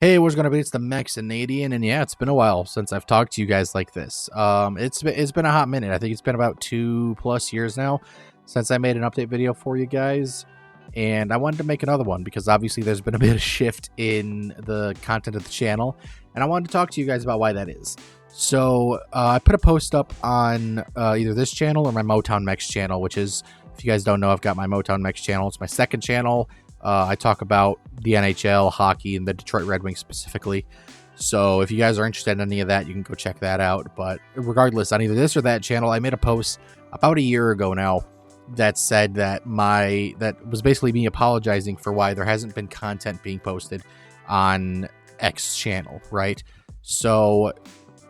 Hey, what's gonna be? It's the Canadian, and yeah, it's been a while since I've talked to you guys like this. It's been a hot minute. I think it's been about 2+ years now since I made an update video for you guys, and I wanted to make another one because obviously there's been a bit of shift in the content of the channel, and I wanted to talk to you guys about why that is. So I put a post up on either this channel or my Motown Mex channel, which is, if you guys don't know, I've got my Motown Mex channel. It's my second channel. I talk about the NHL, hockey, and the Detroit Red Wings specifically. So if you guys are interested in any of that, you can go check that out. But regardless, on either this or that channel, I made a post about a year ago now that said that that was basically me apologizing for why there hasn't been content being posted on X channel, right? So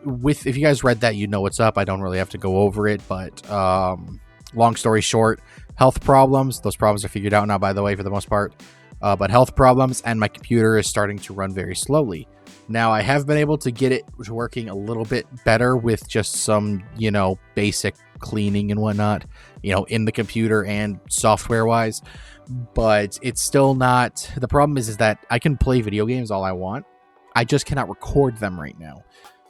if you guys read that, you know what's up. I don't really have to go over it, but long story short, health problems. Those problems are figured out now, by the way, for the most part. But health problems, and my computer is starting to run very slowly. Now, I have been able to get it working a little bit better with just some, basic cleaning and whatnot, in the computer and software-wise. But it's still not... The problem is that I can play video games all I want. I just cannot record them right now.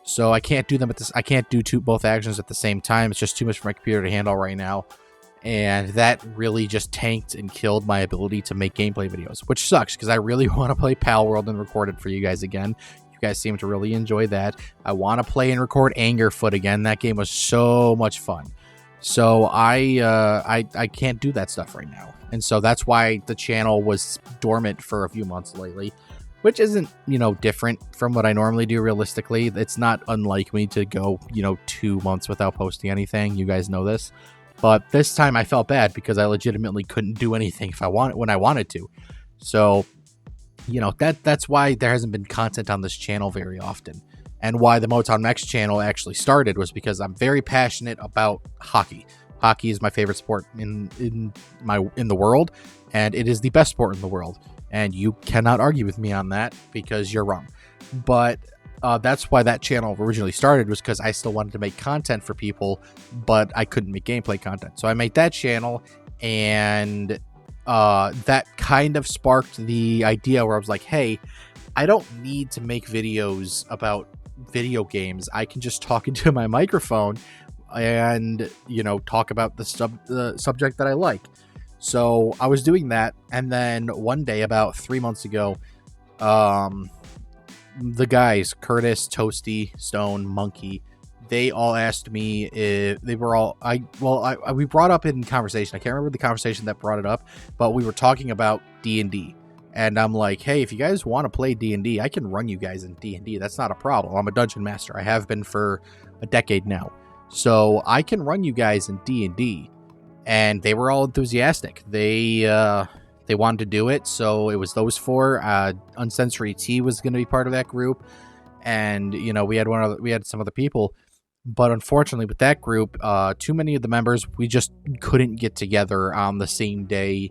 So I can't do them at this. I can't do both actions at the same time. It's just too much for my computer to handle right now. And that really just tanked and killed my ability to make gameplay videos, which sucks because I really want to play Pal World and record it for you guys again. You guys seem to really enjoy that. I want to play and record Angerfoot again. That game was so much fun. So I can't do that stuff right now. And so that's why the channel was dormant for a few months lately, which isn't, different from what I normally do realistically. It's not unlike me to go, 2 months without posting anything. You guys know this. But this time I felt bad because I legitimately couldn't do anything when I wanted to. So, that's why there hasn't been content on this channel very often. And why the Motown Mex channel actually started was because I'm very passionate about hockey. Hockey is my favorite sport in the world, and it is the best sport in the world. And you cannot argue with me on that because you're wrong. But that's why that channel originally started, was because I still wanted to make content for people, but I couldn't make gameplay content. So I made that channel, and that kind of sparked the idea where I was like, hey, I don't need to make videos about video games. I can just talk into my microphone and, talk about the subject that I like. So I was doing that, and then one day about 3 months ago, the guys, Curtis, Toasty, Stone, Monkey, they all asked me if they were all... we brought up in conversation. I can't remember the conversation that brought it up, but we were talking about D&D. And I'm like, hey, if you guys want to play D&D, I can run you guys in D&D. That's not a problem. I'm a dungeon master. I have been for a decade now. So I can run you guys in D&D. And they were all enthusiastic. They wanted to do it, so it was those four. Uncensored T was going to be part of that group, and we had some other people, but unfortunately with that group, too many of the members, we just couldn't get together on the same day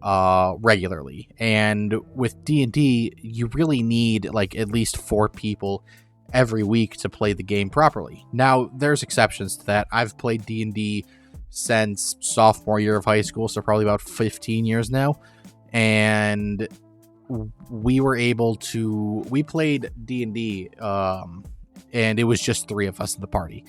regularly. And with D&D, you really need like at least 4 people every week to play the game properly. Now, there's exceptions to that. I've played D&D since sophomore year of high school, so probably about 15 years now. And we played D&D, and it was just 3 of us in the party.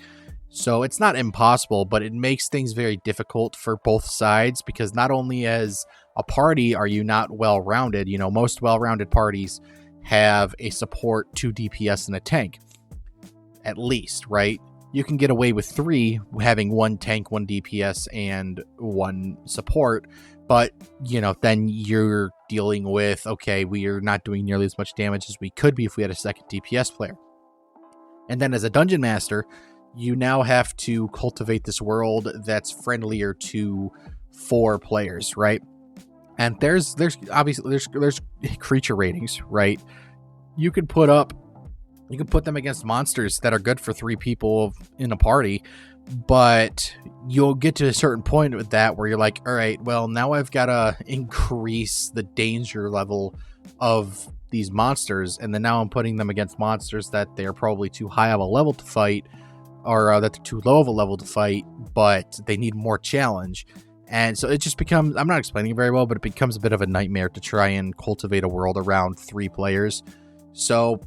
So it's not impossible, but it makes things very difficult for both sides, because not only as a party are you not well-rounded, most well-rounded parties have a support, 2 DPS, and a tank, at least, right? You can get away with 3 having 1 tank, 1 DPS, and 1 support. But, then you're dealing with, okay, we are not doing nearly as much damage as we could be if we had a second DPS player. And then as a dungeon master, you now have to cultivate this world that's friendlier to 4 players, right? And there's obviously there's creature ratings, right? You can put them against monsters that are good for 3 people in a party, but you'll get to a certain point with that where you're like, all right, well, now I've got to increase the danger level of these monsters, and then now I'm putting them against monsters that they're probably too high of a level to fight, or that they're too low of a level to fight, but they need more challenge. And so it just becomes, I'm not explaining it very well, but it becomes a bit of a nightmare to try and cultivate a world around 3 players. So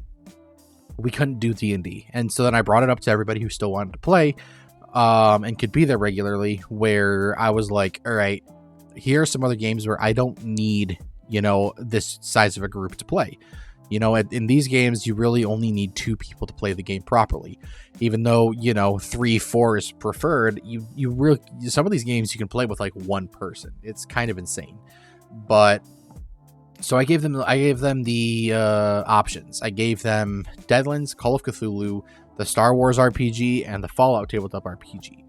we couldn't do D&D. And so then I brought it up to everybody who still wanted to play and could be there regularly, where I was like, all right, here are some other games where I don't need, this size of a group to play. In these games, you really only need 2 people to play the game properly. Even though, 3, 4 is preferred, you really, some of these games you can play with like 1 person. It's kind of insane. But so I gave them the options. I gave them Deadlands, Call of Cthulhu, the Star Wars RPG, and the Fallout tabletop RPG.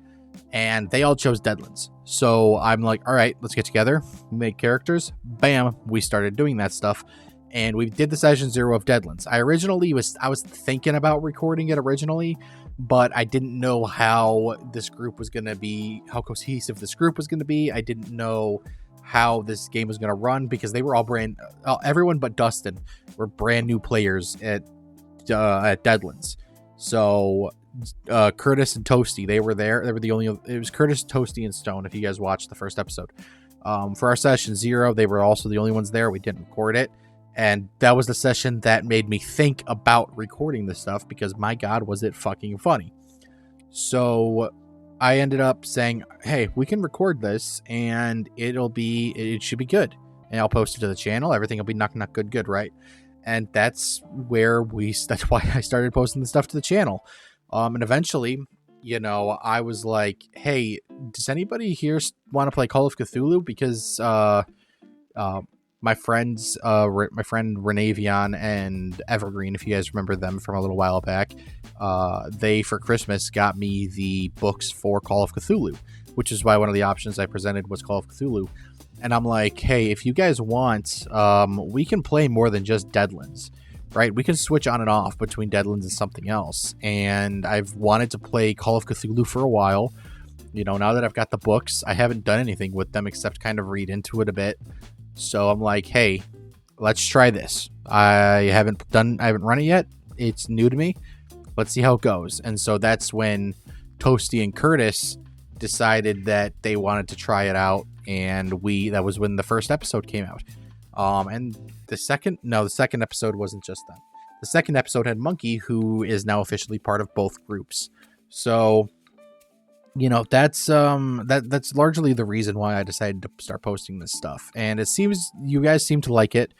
And they all chose Deadlands. So I'm like, all right, let's get together, make characters. Bam, we started doing that stuff. And we did the session 0 of Deadlands. I was thinking about recording it originally, but I didn't know how this group was going to be, how cohesive this group was going to be. I didn't know how this game was going to run, because they were all everyone but Dustin were brand new players at Deadlands. So Curtis and Toasty, they were there. They were the only, it was Curtis, Toasty, and Stone, if you guys watched the first episode. For our session 0, they were also the only ones there. We didn't record it. And that was the session that made me think about recording this stuff, because my God, was it fucking funny. So I ended up saying, hey, we can record this and it should be good. And I'll post it to the channel. Everything will be not good, right? And that's why I started posting the stuff to the channel. And eventually, I was like, hey, does anybody here want to play Call of Cthulhu? Because my friend Renavion and Evergreen, if you guys remember them from a little while back, they for Christmas got me the books for Call of Cthulhu, which is why one of the options I presented was Call of Cthulhu. And I'm like, hey, if you guys want, we can play more than just Deadlands, right? We can switch on and off between Deadlands and something else. And I've wanted to play Call of Cthulhu for a while. Now that I've got the books, I haven't done anything with them except kind of read into it a bit. So I'm like, hey, let's try this. I haven't run it yet. It's new to me. Let's see how it goes. And so that's when Toasty and Curtis decided that they wanted to try it out. And that was when the first episode came out. And the second episode wasn't just them. The second episode had Monkey, who is now officially part of both groups. So, that's largely the reason why I decided to start posting this stuff. And it seems you guys seem to like it.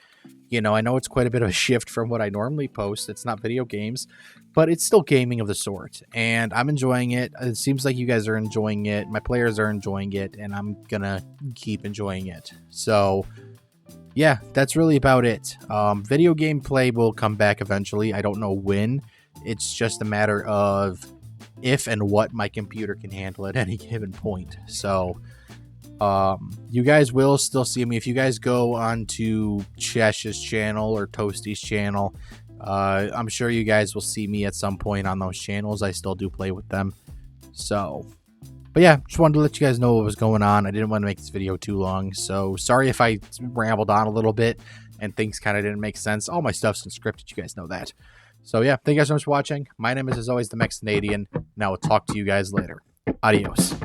I know it's quite a bit of a shift from what I normally post. It's not video games, but it's still gaming of the sort. And I'm enjoying it. It seems like you guys are enjoying it. My players are enjoying it, and I'm gonna keep enjoying it. So yeah, that's really about it. Video gameplay will come back eventually. I don't know when. It's just a matter of if and what my computer can handle at any given point. So you guys will still see me if you guys go onto Chesh's channel or Toasty's channel. I'm sure you guys will see me at some point on those channels. I still do play with them. So, but yeah, just wanted to let you guys know what was going on. I didn't want to make this video too long, so sorry if I rambled on a little bit and things kind of didn't make sense. All my stuff's unscripted, you guys know that. So yeah, thank you guys so much for watching. My name is, as always, the Mexicanadian, and I will talk to you guys later. Adios.